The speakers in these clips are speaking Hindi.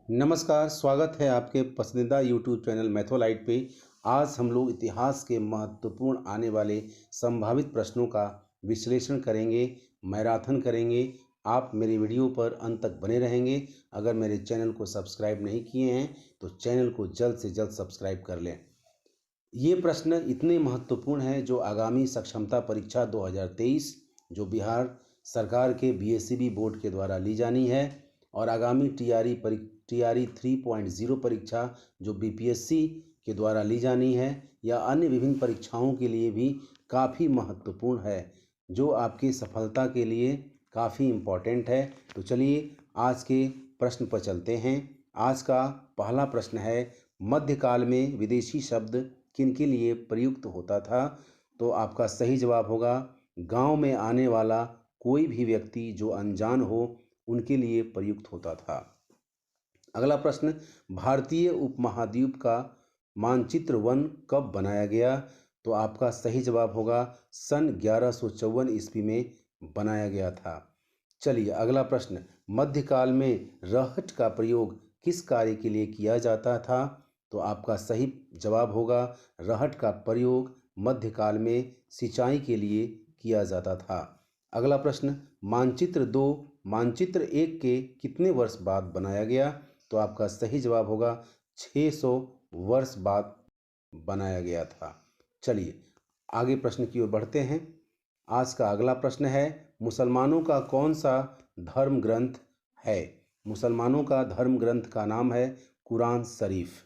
नमस्कार, स्वागत है आपके पसंदीदा यूट्यूब चैनल मैथोलाइट पे। आज हम लोग इतिहास के महत्वपूर्ण आने वाले संभावित प्रश्नों का विश्लेषण करेंगे, मैराथन करेंगे। आप मेरी वीडियो पर अंत तक बने रहेंगे। अगर मेरे चैनल को सब्सक्राइब नहीं किए हैं तो चैनल को जल्द से जल्द सब्सक्राइब कर लें। ये प्रश्न इतने महत्वपूर्ण हैं जो आगामी सक्षमता परीक्षा 2023 जो बिहार सरकार के बीएसईबी बोर्ड के द्वारा ली जानी है और आगामी टीआरई 3.0 परीक्षा जो बीपीएससी के द्वारा ली जानी है या अन्य विभिन्न परीक्षाओं के लिए भी काफ़ी महत्वपूर्ण है, जो आपकी सफलता के लिए काफ़ी इम्पोर्टेंट है। तो चलिए आज के प्रश्न पर चलते हैं। आज का पहला प्रश्न है, मध्यकाल में विदेशी शब्द किन के लिए प्रयुक्त होता था? तो आपका सही जवाब होगा गांव में आने वाला कोई भी व्यक्ति जो अनजान हो उनके लिए प्रयुक्त होता था। अगला प्रश्न, भारतीय उपमहाद्वीप का मानचित्र वन कब बनाया गया? तो आपका सही जवाब होगा सन 1154 ईस्वी में बनाया गया था। चलिए अगला प्रश्न, मध्यकाल में रहट का प्रयोग किस कार्य के लिए किया जाता था? तो आपका सही जवाब होगा रहट का प्रयोग मध्यकाल में सिंचाई के लिए किया जाता था। अगला प्रश्न, मानचित्र 2 मानचित्र 1 के कितने वर्ष बाद बनाया गया? तो आपका सही जवाब होगा 600 वर्ष बाद बनाया गया था। चलिए आगे प्रश्न की ओर बढ़ते हैं। आज का अगला प्रश्न है, मुसलमानों का कौन सा धर्म ग्रंथ है? मुसलमानों का धर्म ग्रंथ का नाम है कुरान शरीफ।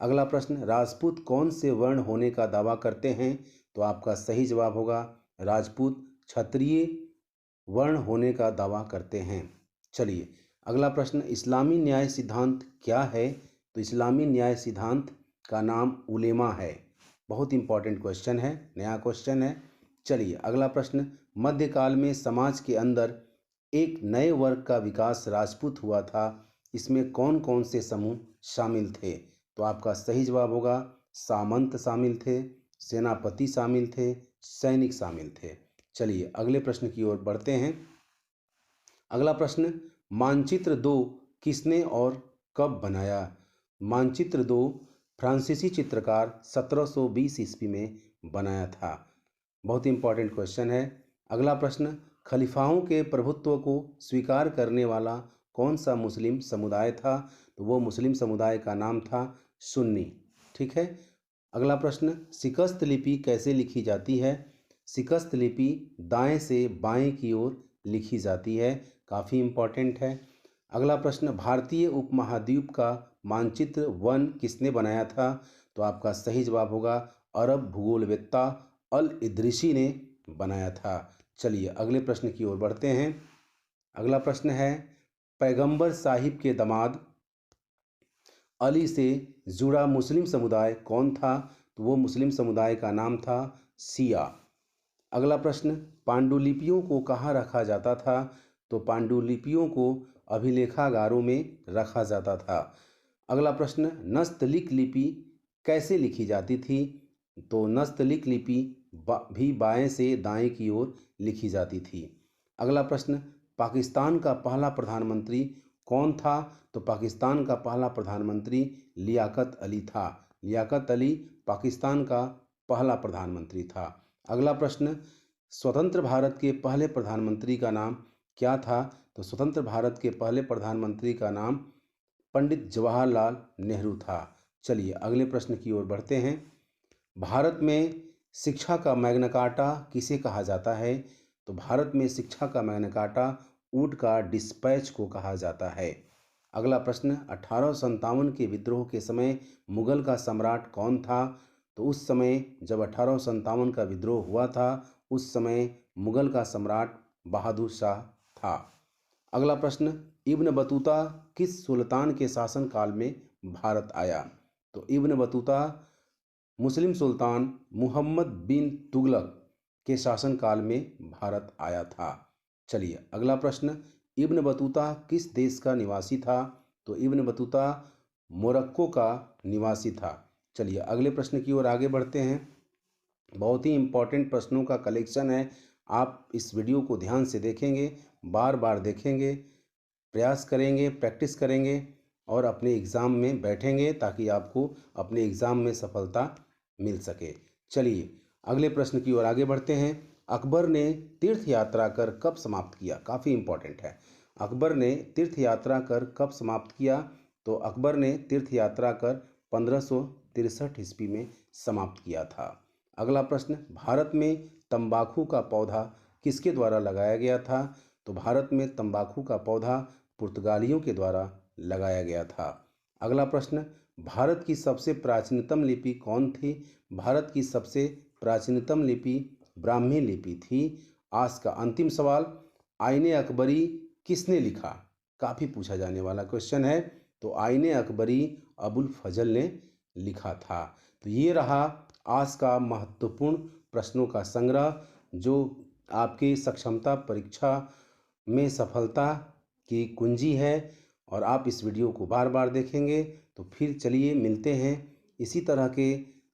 अगला प्रश्न, राजपूत कौन से वर्ण होने का दावा करते हैं? तो आपका सही जवाब होगा राजपूत क्षत्रिय वर्ण होने का दावा करते हैं। चलिए अगला प्रश्न, इस्लामी न्याय सिद्धांत क्या है? तो इस्लामी न्याय सिद्धांत का नाम उलेमा है। बहुत इंपॉर्टेंट क्वेश्चन है, नया क्वेश्चन है। चलिए अगला प्रश्न, मध्यकाल में समाज के अंदर एक नए वर्ग का विकास राजपूत हुआ था, इसमें कौन कौन से समूह शामिल थे? तो आपका सही जवाब होगा सामंत शामिल थे, सेनापति शामिल थे, सैनिक शामिल थे। चलिए अगले प्रश्न की ओर बढ़ते हैं। अगला प्रश्न, मानचित्र 2 किसने और कब बनाया? मानचित्र 2 फ्रांसीसी चित्रकार 1720 ईस्वी में बनाया था। बहुत इंपॉर्टेंट क्वेश्चन है। अगला प्रश्न, खलीफाओं के प्रभुत्व को स्वीकार करने वाला कौन सा मुस्लिम समुदाय था? तो वो मुस्लिम समुदाय का नाम था सुन्नी। ठीक है। अगला प्रश्न, शिकस्त लिपि कैसे लिखी जाती है? शिकस्त लिपि दाएं से बाएं की ओर लिखी जाती है। काफ़ी इम्पॉर्टेंट है। अगला प्रश्न, भारतीय उपमहाद्वीप का मानचित्र वन किसने बनाया था? तो आपका सही जवाब होगा अरब भूगोलवेत्ता अल इदरिसी ने बनाया था। चलिए अगले प्रश्न की ओर बढ़ते हैं। अगला प्रश्न है, पैगंबर साहिब के दामाद अली से जुड़ा मुस्लिम समुदाय कौन था? तो वो मुस्लिम समुदाय का नाम था शिया। अगला प्रश्न, पांडुलिपियों को कहाँ रखा जाता था? तो पांडुलिपियों को अभिलेखागारों में रखा जाता था। अगला प्रश्न, नस्तलिक लिपि कैसे लिखी जाती थी? तो नस्तलिक लिपि भी बाएं से दाएं की ओर लिखी जाती थी। अगला प्रश्न, पाकिस्तान का पहला प्रधानमंत्री कौन था? तो पाकिस्तान का पहला प्रधानमंत्री लियाकत अली था। लियाकत अली पाकिस्तान का पहला प्रधानमंत्री था। अगला प्रश्न, स्वतंत्र भारत के पहले प्रधानमंत्री का नाम क्या था? तो स्वतंत्र भारत के पहले प्रधानमंत्री का नाम पंडित जवाहरलाल नेहरू था। चलिए अगले प्रश्न की ओर बढ़ते हैं। भारत में शिक्षा का मैग्ना कार्टा किसे कहा जाता है? तो भारत में शिक्षा का मैग्ना कार्टा वुड का डिस्पैच को कहा जाता है। अगला प्रश्न, 1857 के विद्रोह के समय मुगल का सम्राट कौन था? तो उस समय जब 1857 का विद्रोह हुआ था उस समय मुगल का सम्राट बहादुर शाह था। अगला प्रश्न, इब्न बतूता किस सुल्तान के शासनकाल में भारत आया? तो इब्न बतूता मुस्लिम सुल्तान मुहम्मद बिन तुगलक के शासनकाल में भारत आया था। चलिए अगला प्रश्न, इब्न बतूता किस देश का निवासी था? तो इब्न बतूता मोरक्को का निवासी था। चलिए अगले प्रश्न की ओर आगे बढ़ते हैं। बहुत ही इम्पोर्टेंट प्रश्नों का कलेक्शन है। आप इस वीडियो को ध्यान से देखेंगे, बार बार देखेंगे, प्रयास करेंगे, प्रैक्टिस करेंगे और अपने एग्ज़ाम में बैठेंगे ताकि आपको अपने एग्ज़ाम में सफलता मिल सके। चलिए अगले प्रश्न की ओर आगे बढ़ते हैं। अकबर ने तीर्थ यात्रा कर कब समाप्त किया? काफ़ी इम्पोर्टेंट है। अकबर ने तीर्थ यात्रा कर कब समाप्त किया? तो अकबर ने तीर्थ यात्रा कर 1563 ईस्वी में समाप्त किया था। अगला प्रश्न, भारत में तंबाकू का पौधा किसके द्वारा लगाया गया था? तो भारत में तंबाकू का पौधा पुर्तगालियों के द्वारा लगाया गया था। अगला प्रश्न, भारत की सबसे प्राचीनतम लिपि कौन थी? भारत की सबसे प्राचीनतम लिपि ब्राह्मी लिपि थी। आज का अंतिम सवाल, आईने अकबरी किसने लिखा? काफ़ी पूछा जाने वाला क्वेश्चन है। तो आईने अकबरी अबुल फजल ने लिखा था। तो ये रहा आज का महत्वपूर्ण प्रश्नों का संग्रह जो आपकी सक्षमता परीक्षा में सफलता की कुंजी है। और आप इस वीडियो को बार बार देखेंगे। तो फिर चलिए मिलते हैं इसी तरह के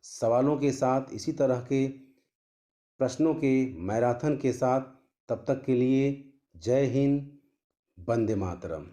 सवालों के साथ, इसी तरह के प्रश्नों के मैराथन के साथ। तब तक के लिए जय हिंद, वंदे मातरम।